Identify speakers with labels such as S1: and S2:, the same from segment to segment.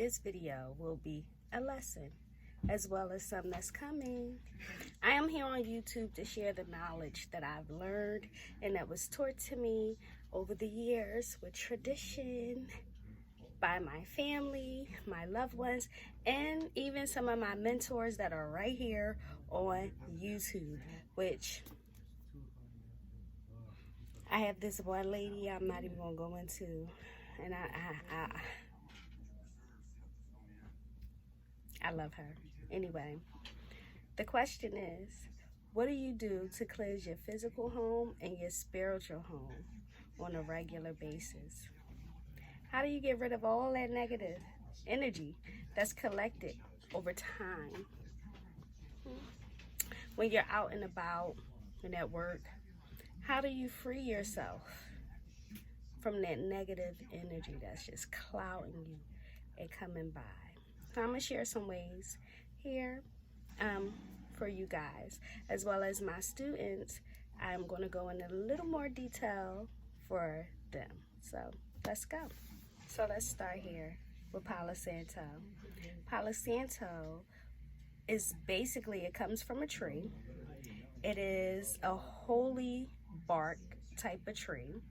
S1: this video will be a lesson as well as some that's coming. I am here on YouTube to share the knowledge that I've learned and that was taught to me over the years with tradition by my family, my loved ones, and even some of my mentors that are right here on YouTube, which I have this one lady I'm not even gonna go into, and I love her. Anyway, the question is, what do you do to cleanse your physical home and your spiritual home on a regular basis? How do you get rid of all that negative energy that's collected over time? When you're out and about and at work, how do you free yourself from that negative energy that's just clouding you and coming by? So I'm going to share some ways here for you guys, as well as my students. I'm going to go into a little more detail for them. So let's go. So let's start here with Palo Santo. Palo Santo is basically, it comes from a tree. It is a holy bark type of tree.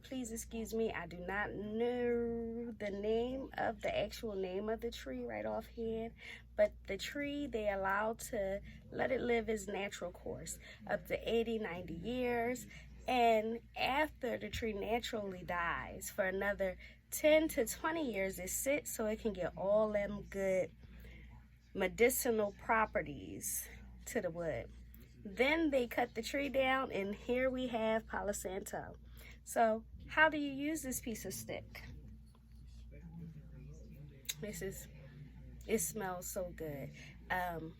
S1: Please excuse me, I do not know the name of the actual name of the tree right offhand, but the tree, they allow to let it live its natural course up to 80, 90 years. And after the tree naturally dies, for another 10 to 20 years, it sits so it can get all them good medicinal properties to the wood. Then they cut the tree down, and here we have Palo Santo. So how do you use this piece of stick? It smells so good.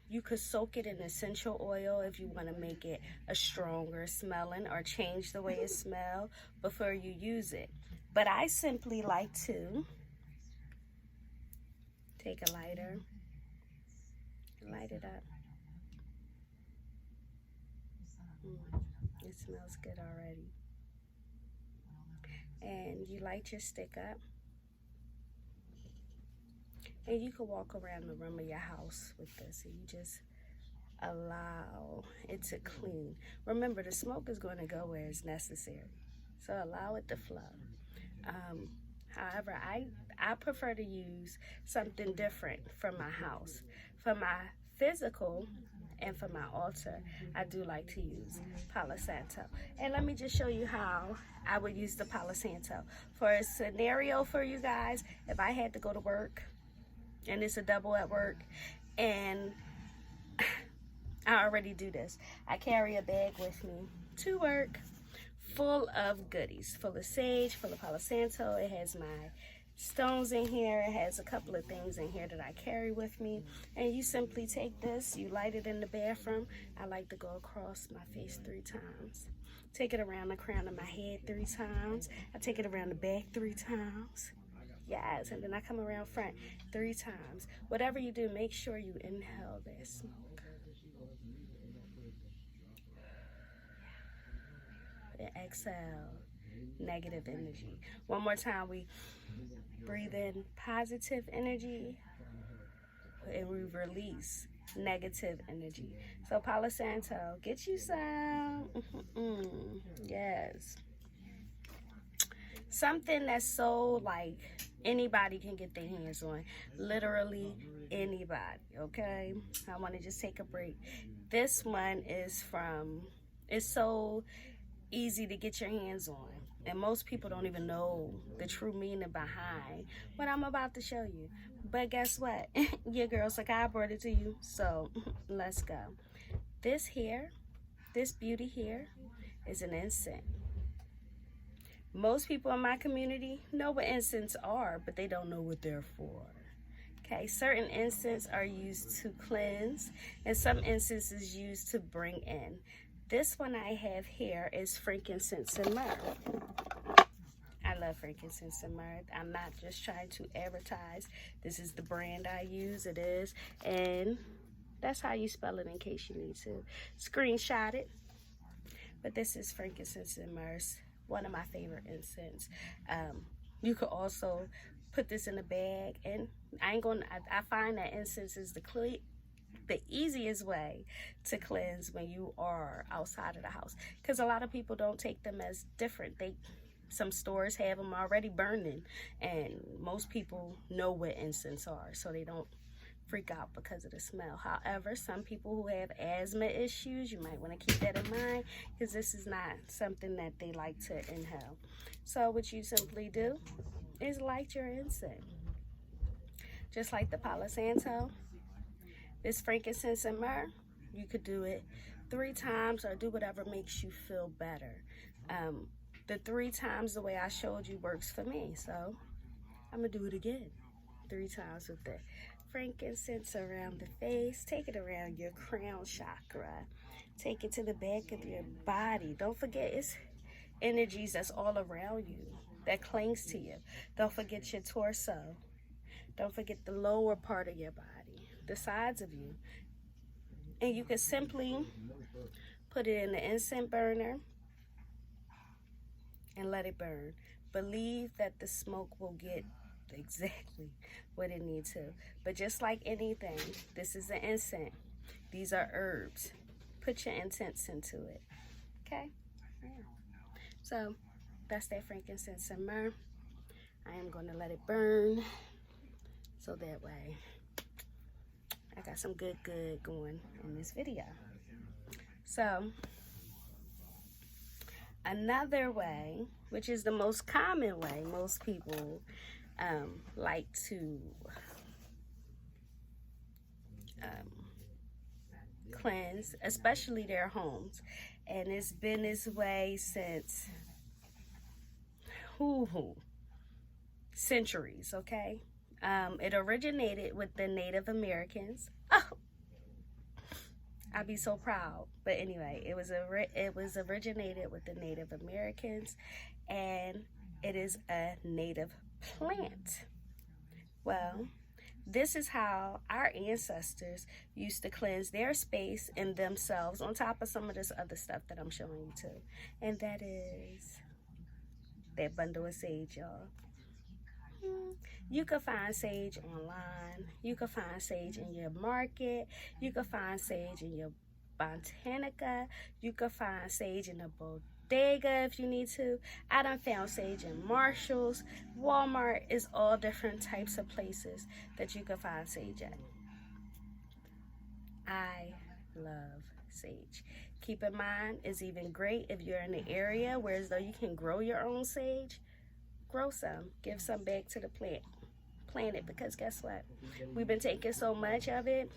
S1: You could soak it in essential oil if you want to make it a stronger smelling or change the way it smells before you use it. But I simply like to take a lighter and light it up. It smells good already. And you light your stick up, and you can walk around the room of your house with this, and you just allow it to clean. Remember, the smoke is going to go where it's necessary, so allow it to flow. However, I prefer to use something different for my house. For my physical and for my altar, I do like to use Palo Santo. And let me just show you how I would use the Palo Santo. For a scenario for you guys, if I had to go to work, and it's a double at work, and I already do this. I carry a bag with me to work full of goodies, full of sage, full of Palo Santo. It has my stones in here. It has a couple of things in here that I carry with me, and you simply take this, you light it in the bathroom. I like to go across my face 3 times, take it around the crown of my head 3 times, I take it around the back 3 times, yes, and then I come around front 3 times. Whatever you do, make sure you inhale that smoke and exhale negative energy. One more time, we breathe in positive energy and we release negative energy. So Palo Santo, get you some. Yes, something that's so like anybody can get their hands on, literally anybody. Okay, I want to just take a break. This one is it's so easy to get your hands on, and most people don't even know the true meaning behind what I'm about to show you. But guess what? Your girl Sekai brought it to you, so let's go. This beauty here is an incense. Most people in my community know what incense are, but they don't know what they're for. Okay, certain incense are used to cleanse, and some incense is used to bring in. This one I have here is frankincense and myrrh. I love frankincense and myrrh. I'm not just trying to advertise. This is the brand I use. It is. And that's how you spell it in case you need to screenshot it. But this is frankincense and myrrh, one of my favorite incense. You could also put this in a bag, and I find that incense is the easiest way to cleanse when you are outside of the house, because a lot of people don't take them as different. Some stores have them already burning, and most people know what incense are, so they don't freak out because of the smell. However, some people who have asthma issues, you might want to keep that in mind, because this is not something that they like to inhale. So what you simply do is light your incense. Just like the Palo Santo, this frankincense and myrrh, you could do it 3 times or do whatever makes you feel better. The 3 times the way I showed you works for me, so I'm gonna do it again. 3 times with the frankincense around the face. Take it around your crown chakra. Take it to the back of your body. Don't forget, it's energies that's all around you that clings to you. Don't forget your torso. Don't forget the lower part of your body, the sides of you. And you can simply put it in the incense burner and let it burn. Believe that the smoke will get exactly what it needs to. But just like anything, this is an incense. These are herbs. Put your incense into it. Okay? Yeah. So that's that frankincense and myrrh. I am going to let it burn, so that way I got some good going on this video. So another way, which is the most common way most people like to cleanse, especially their homes, and it's been this way since centuries, okay? It originated with the Native Americans. Oh, I'd be so proud. But anyway, it was originated with the Native Americans, and it is a native plant. Well, this is how our ancestors used to cleanse their space and themselves, on top of some of this other stuff that I'm showing you too. And that is that bundle of sage, y'all. You can find sage online. You can find sage in your market. You can find sage in your botanica. You can find sage in a bodega if you need to. I done found sage in Marshalls. Walmart is all different types of places that you can find sage at. I love sage. Keep in mind, it's even great if you're in the area where as though you can grow your own sage. Grow some. Give some back to the plant it, because guess what? We've been taking so much of it,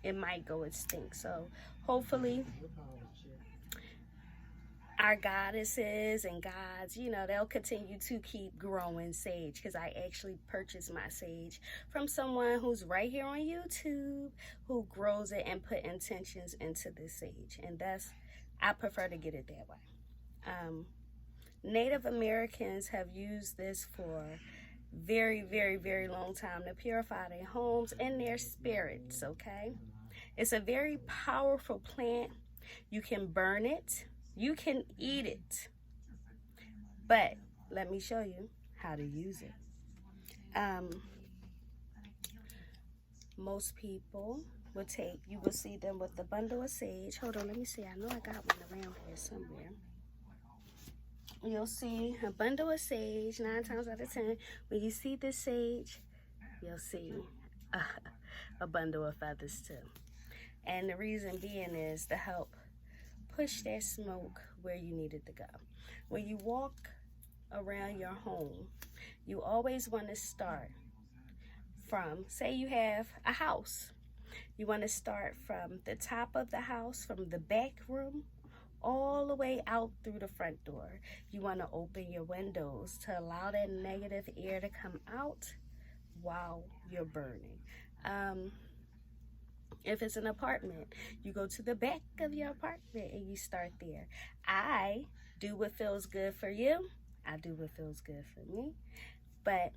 S1: it might go extinct. So hopefully our goddesses and gods, you know, they'll continue to keep growing sage, because I actually purchased my sage from someone who's right here on YouTube who grows it and put intentions into this sage, and I prefer to get it that way. Native Americans have used this for very, very, very long time to purify their homes and their spirits, okay? It's a very powerful plant. You can burn it. You can eat it. But let me show you how to use it. Most people you will see them with the bundle of sage. Hold on, let me see. I know I got one around here somewhere. You'll see a bundle of sage 9 times out of 10. When you see this sage, you'll see a bundle of feathers too. And the reason being is to help push that smoke where you need it to go. When you walk around your home, you always want to start from, say you have a house. You want to start from the top of the house, from the back room, all the way out through the front door. You want to open your windows to allow that negative air to come out while you're burning. If it's an apartment, you go to the back of your apartment and you start there. I do what feels good for you. I do what feels good for me. But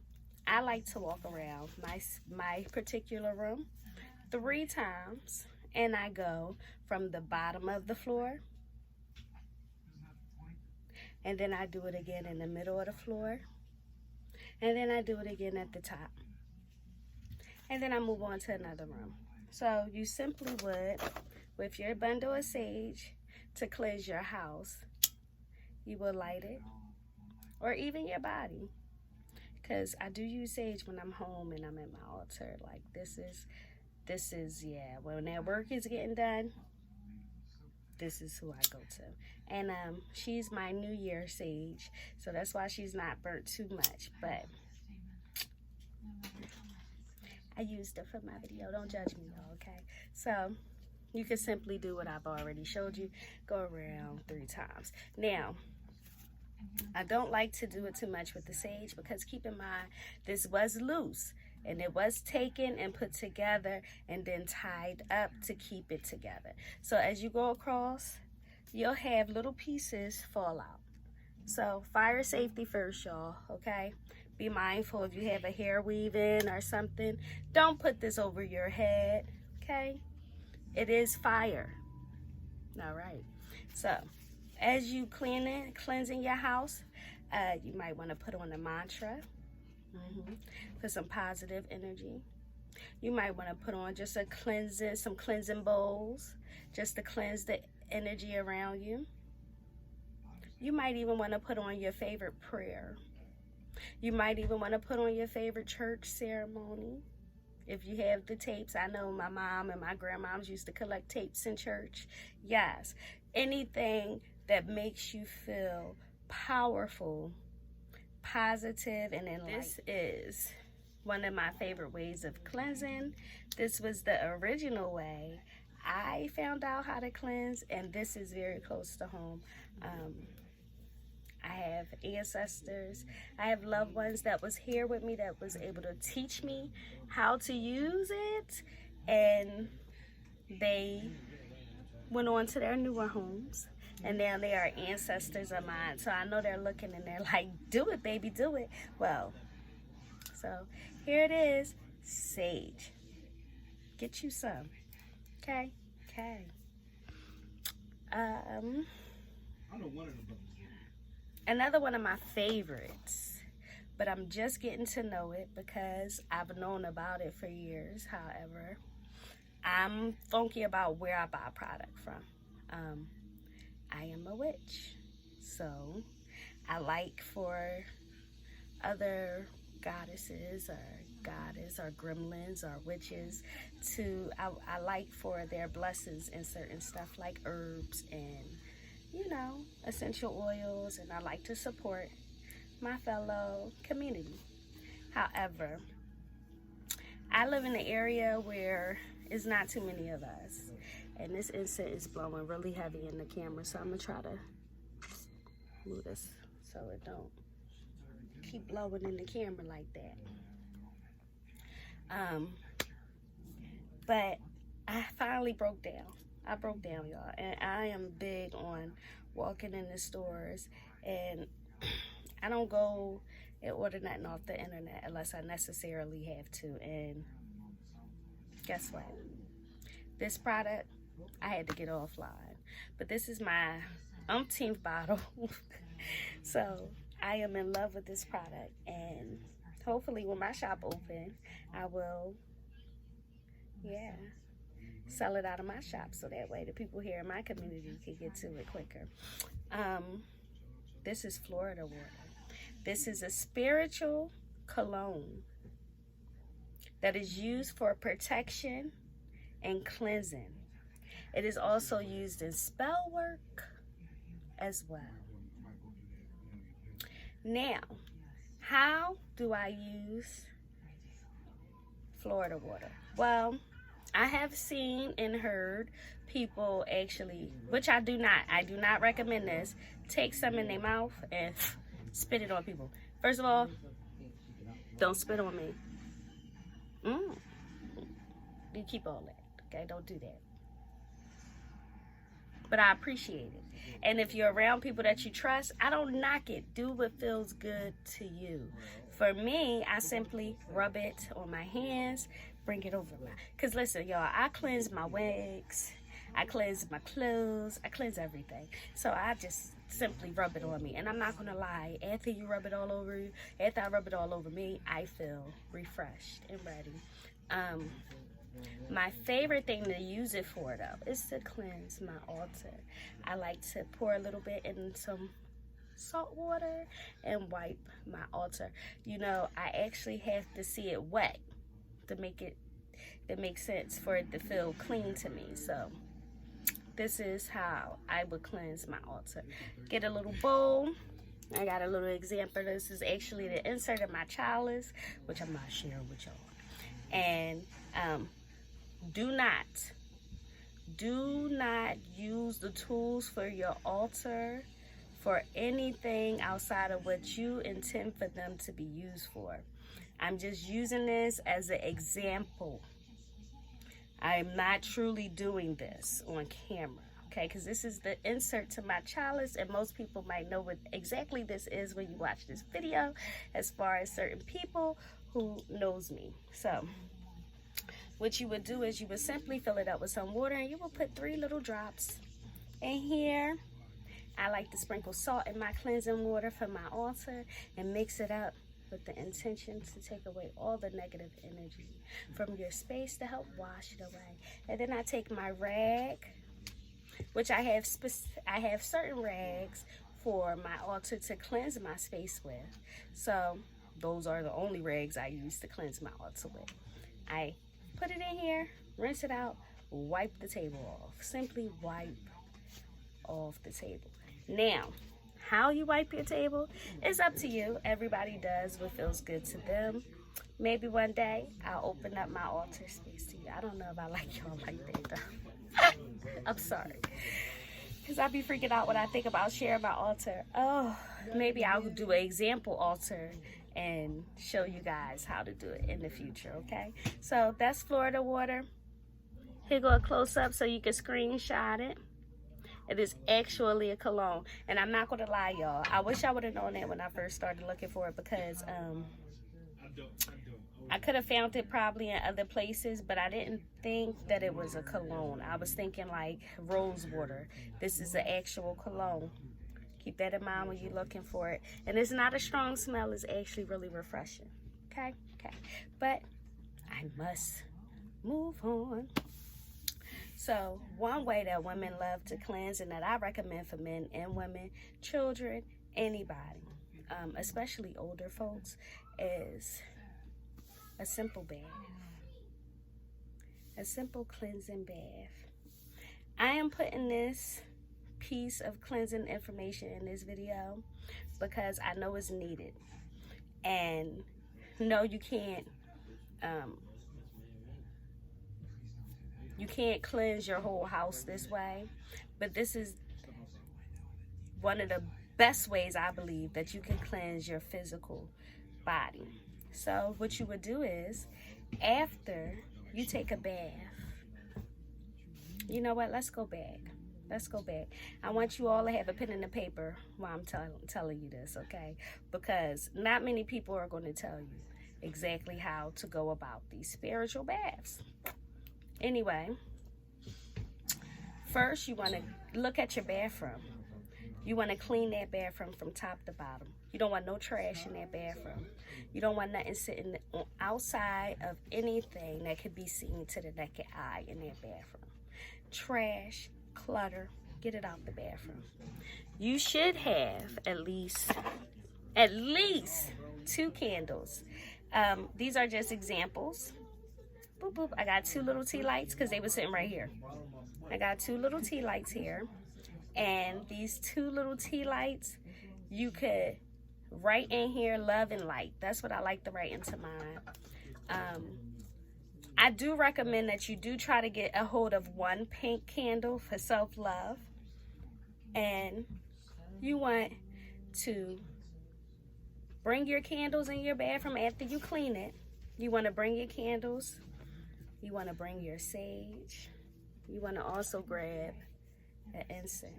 S1: I like to walk around my particular room 3 times, and I go from the bottom of the floor, and then I do it again in the middle of the floor, And then I do it again at the top. And then I move on to another room. So you simply would, with your bundle of sage to cleanse your house, you will light it, or even your body. Because I do use sage when I'm home and I'm at my altar. Like this is, yeah, when that work is getting done, this is who I go to. And she's my New Year sage, so that's why she's not burnt too much. But I used it for my video. Don't judge me, though, okay? So you can simply do what I've already showed you. Go around 3 times. Now, I don't like to do it too much with the sage because keep in mind, this was loose. And it was taken and put together and then tied up to keep it together. So as you go across, you'll have little pieces fall out. So fire safety first, y'all, okay? Be mindful if you have a hair weave-in or something. Don't put this over your head, okay? It is fire. All right. So as you cleansing your house, you might want to put on a mantra. Put some positive energy. You might want to put on just some cleansing bowls, just to cleanse the energy around you. You might even want to put on your favorite prayer. You might even want to put on your favorite church ceremony. If you have the tapes, I know my mom and my grandmoms used to collect tapes in church. Yes, anything that makes you feel powerful, positive, and enlightened. This is one of my favorite ways of cleansing. This was the original way I found out how to cleanse, and this is very close to home. I have ancestors, I have loved ones that was here with me that was able to teach me how to use it, and they went on to their newer homes. And now they are ancestors of mine. So I know they're looking and they're like, do it, baby, do it. Well, so here it is, sage. Get you some. Okay? Okay. Another one of my favorites, but I'm just getting to know it because I've known about it for years. However, I'm funky about where I buy product from. I am a witch, so I like for other goddesses or goddess or gremlins or witches to, I like for their blessings in certain stuff like herbs and, you know, essential oils, and I like to support my fellow community. However, I live in an area where it's not too many of us. And this incense is blowing really heavy in the camera, so I'm going to try to move this so it don't keep blowing in the camera like that. But I finally broke down. I broke down, y'all. And I am big on walking in the stores. And I don't go and order nothing off the internet unless I necessarily have to. And guess what? This product, I had to get offline, but this is my umpteenth bottle. So I am in love with this product, and hopefully when my shop open, I will, sell it out of my shop so that way the people here in my community can get to it quicker. This is Florida water. This is a spiritual cologne that is used for protection and cleansing. It is also used in spell work as well. Now, how do I use Florida water? Well, I have seen and heard people actually, which I do not recommend this, take some in their mouth and spit it on people. First of all, don't spit on me. You keep all that, okay? Don't do that. But I appreciate it. And if you're around people that you trust, I don't knock it. Do what feels good to you. For me, I simply rub it on my hands, bring it over my, because listen, y'all, I cleanse my wigs, I cleanse my clothes, I cleanse everything. So I just simply rub it on me. And I'm not gonna lie, after you rub it all over you, after I rub it all over me, I feel refreshed and ready. My favorite thing to use it for, though, is to cleanse my altar. I like to pour a little bit in some salt water and wipe my altar. You know, I actually have to see it wet to make sense for it to feel clean to me. So this is how I would cleanse my altar. Get a little bowl. I got a little example. This is actually the insert of my chalice, which I'm not sharing with y'all. And do not use the tools for your altar for anything outside of what you intend for them to be used for. I'm just using this as an example. I'm not truly doing this on camera, okay? Because this is the insert to my chalice, and most people might know what exactly this is when you watch this video, as far as certain people who knows me. So what you would do is you would simply fill it up with some water, and you will put 3 little drops in here. I like to sprinkle salt in my cleansing water for my altar and mix it up with the intention to take away all the negative energy from your space to help wash it away. And then I take my rag, which I have certain rags for my altar to cleanse my space with. So those are the only rags I use to cleanse my altar with. I put it in here, rinse it out, wipe the table off. Simply wipe off the table. Now, how you wipe your table is up to you. Everybody does what feels good to them. Maybe one day I'll open up my altar space to you. I don't know if I like y'all like that though. I'm sorry. Because I be freaking out when I think about sharing my altar. Oh, maybe I'll do an example altar and show you guys how to do it in the future, okay? So that's Florida water. Here go a close up so you can screenshot it. It is actually a cologne. And I'm not gonna lie, y'all, I wish I would have known that when I first started looking for it, because I could have found it probably in other places, but I didn't think that it was a cologne. I was thinking like rose water. This is an actual cologne. Keep that in mind when you're looking for it. And it's not a strong smell. It's actually really refreshing. Okay? Okay. But I must move on. So one way that women love to cleanse, and that I recommend for men and women, children, anybody, especially older folks, is a simple bath. A simple cleansing bath. I am putting this piece of cleansing information in this video because I know it's needed. And no, you can't cleanse your whole house this way, but this is one of the best ways I believe that you can cleanse your physical body. So what you would do is, after you take a bath, you know what, let's go back. I want you all to have a pen and a paper while I'm telling you this, okay? Because not many people are going to tell you exactly how to go about these spiritual baths. Anyway, first you want to look at your bathroom. You want to clean that bathroom from top to bottom. You don't want no trash in that bathroom. You don't want nothing sitting outside of anything that could be seen to the naked eye in that bathroom. Trash, clutter, get it out the bathroom. You should have at least 2 candles. These are just examples. Boop, boop. I got 2 little tea lights because they were sitting right here. I got 2 little tea lights here. And these 2 little tea lights, you could write in here, love and light. That's what I like to write into mine. I do recommend that you do try to get a hold of 1 pink candle for self-love. And you want to bring your candles in your bathroom after you clean it. You want to bring your candles. You want to bring your sage. You want to also grab an incense.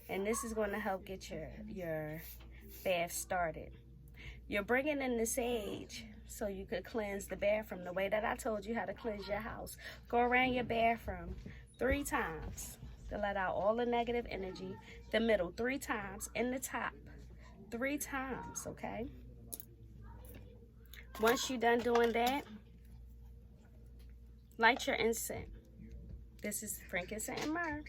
S1: And this is going to help get your bath started. You're bringing in the sage so you could cleanse the bathroom the way that I told you how to cleanse your house. Go around your bathroom 3 times. to let out all the negative energy. The middle 3 times, and the top 3 times, okay? Once you're done doing that, light your incense. This is frankincense and myrrh.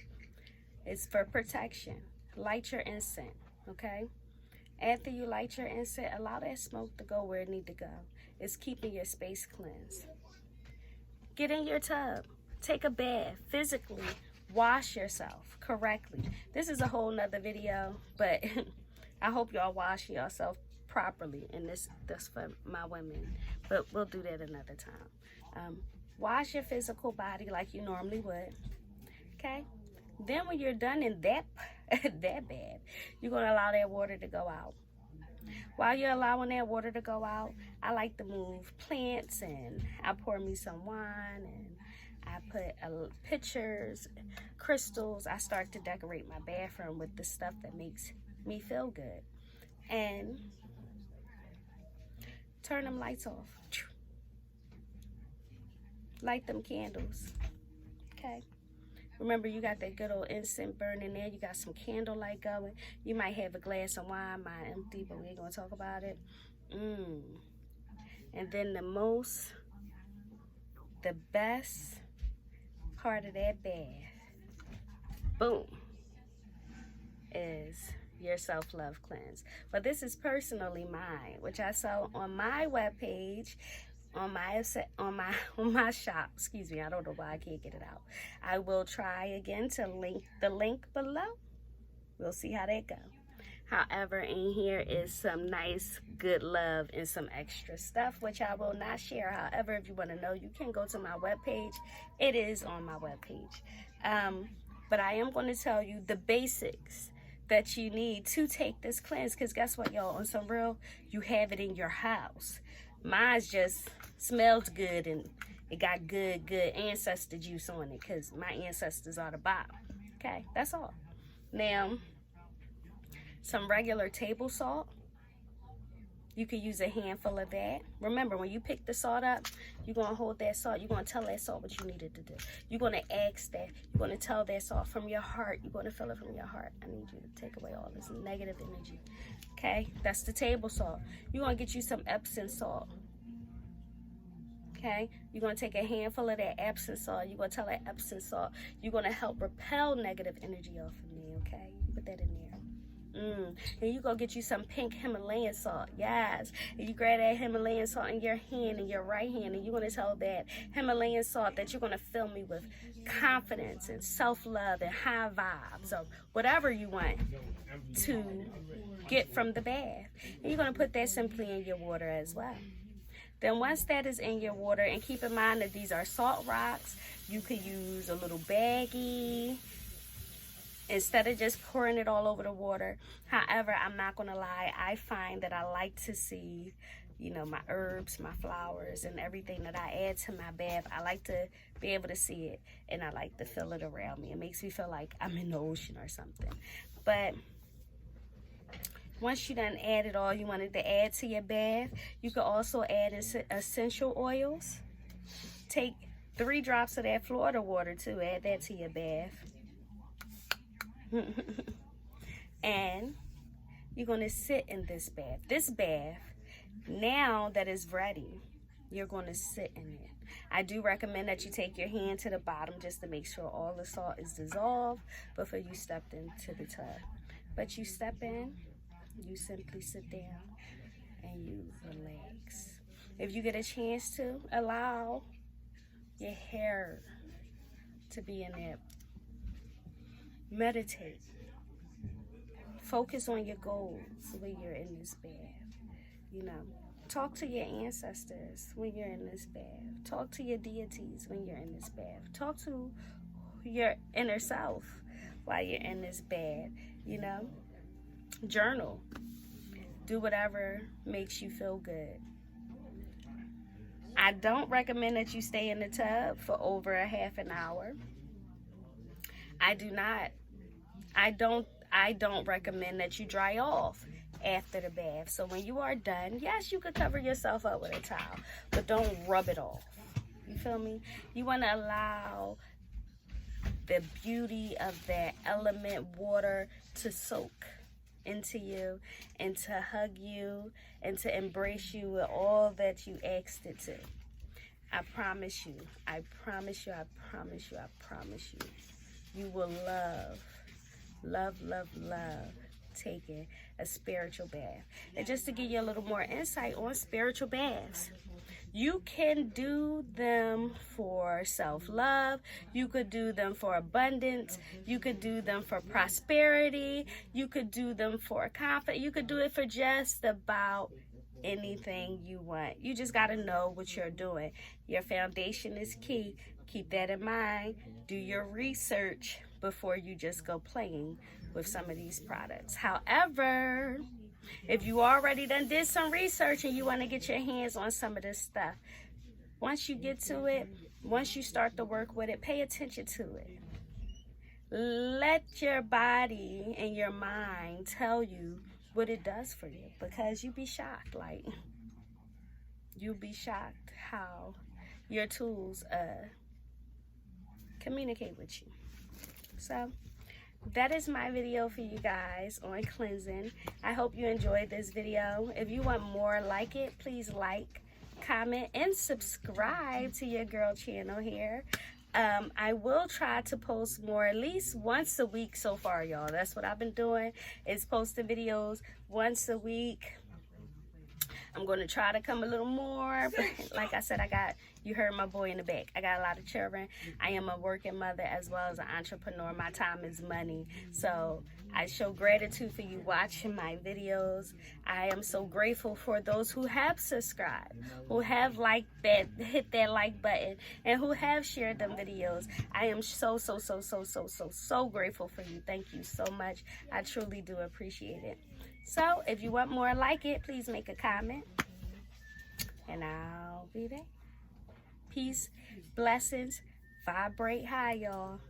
S1: It's for protection. Light your incense, okay? After you light your incense, allow that smoke to go where it needs to go. It's keeping your space cleansed. Get in your tub. Take a bath. Physically wash yourself correctly. This is a whole nother video, but I hope y'all wash yourself properly. And this for my women, but we'll do that another time. Wash your physical body like you normally would, okay? Then when you're done in that bath, you're going to allow that water to go out. While you're allowing that water to go out, I like to move plants, and I pour me some wine, and I put pictures, crystals. I start to decorate my bathroom with the stuff that makes me feel good. And turn them lights off. Light them candles, okay? Remember, you got that good old incense burning there. You got some candlelight going. You might have a glass of wine, mine empty, but we ain't gonna talk about it. And then the best part of that bath, boom, is your self-love cleanse. But this is personally mine, which I sell on my webpage. On my shop, excuse me, I don't know why I can't get it out. I will try again to link the link below. We'll see how that goes. However, in here is some nice, good love and some extra stuff, which I will not share. However, if you want to know, you can go to my webpage. It is on my webpage. But I am going to tell you the basics that you need to take this cleanse, because guess what, y'all? On some real, you have it in your house. Mine's just smells good, and it got good ancestor juice on it, because my ancestors are the bottom. Okay, that's all. Now, some regular table salt. You could use a handful of that. Remember, when you pick the salt up, you're going to hold that salt. You're going to tell that salt what you needed to do. You're going to ask that. You're going to tell that salt from your heart. You're going to feel it from your heart. I need you to take away all this negative energy. Okay? That's the table salt. You're going to get you some Epsom salt. Okay? You're going to take a handful of that Epsom salt. You're going to tell that Epsom salt, you're going to help repel negative energy off of me. Okay? Put that in there. And you go get you some pink Himalayan salt. Yes. And you grab that Himalayan salt in your hand, in your right hand, and you're going to tell that Himalayan salt that you're going to fill me with confidence and self-love and high vibes, or whatever you want to get from the bath. And you're going to put that simply in your water as well. Then once that is in your water, and keep in mind that these are salt rocks, you could use a little baggie instead of just pouring it all over the water. However, I'm not going to lie, I find that I like to see, you know, my herbs, my flowers, and everything that I add to my bath. I like to be able to see it, and I like to feel it around me. It makes me feel like I'm in the ocean or something. But once you done added all you wanted to add to your bath, you could also add essential oils. Take 3 drops of that Florida water too. Add that to your bath. And you're going to sit in this bath. This bath, now that it's ready, you're going to sit in it. I do recommend that you take your hand to the bottom just to make sure all the salt is dissolved before you step into the tub. But you step in, you simply sit down, and you relax. If you get a chance to, allow your hair to be in there. Meditate. Focus on your goals when you're in this bath. You know, talk to your ancestors when you're in this bath. Talk to your deities when you're in this bath. Talk to your inner self while you're in this bath. You know, journal. Do whatever makes you feel good. I don't recommend that you stay in the tub for over a half an hour. I don't recommend that you dry off after the bath. So when you are done, yes, you could cover yourself up with a towel, but don't rub it off. You feel me? You want to allow the beauty of that element water to soak into you and to hug you and to embrace you with all that you asked it to. I promise you, I promise you, I promise you, I promise you, you will love taking a spiritual bath. And just to give you a little more insight on spiritual baths, you can do them for self-love. You could do them for abundance. You could do them for prosperity. You could do them for confidence. You could do it for just about anything you want. You just got to know what you're doing. Your foundation is key. Keep that in mind. Do your research before you just go playing with some of these products. However, if you already did some research and you want to get your hands on some of this stuff, once you get to it, once you start to work with it, pay attention to it. Let your body and your mind tell you what it does for you, because you'll be shocked. Like, you'll be shocked how your tools communicate with you. So that is my video for you guys on cleansing. I hope you enjoyed this video. If you want more like it, please like, comment, and subscribe to your girl channel here. I will try to post more at least once a week so far, y'all. That's what I've been doing, is posting videos once a week. I'm going to try to come a little more, but like I said, you heard my boy in the back. I got a lot of children. I am a working mother as well as an entrepreneur. My time is money. So I show gratitude for you watching my videos. I am so grateful for those who have subscribed, who have hit that like button, and who have shared them videos. I am so grateful for you. Thank you so much. I truly do appreciate it. So if you want more like it, please make a comment, and I'll be there. Peace, blessings, vibrate high, y'all.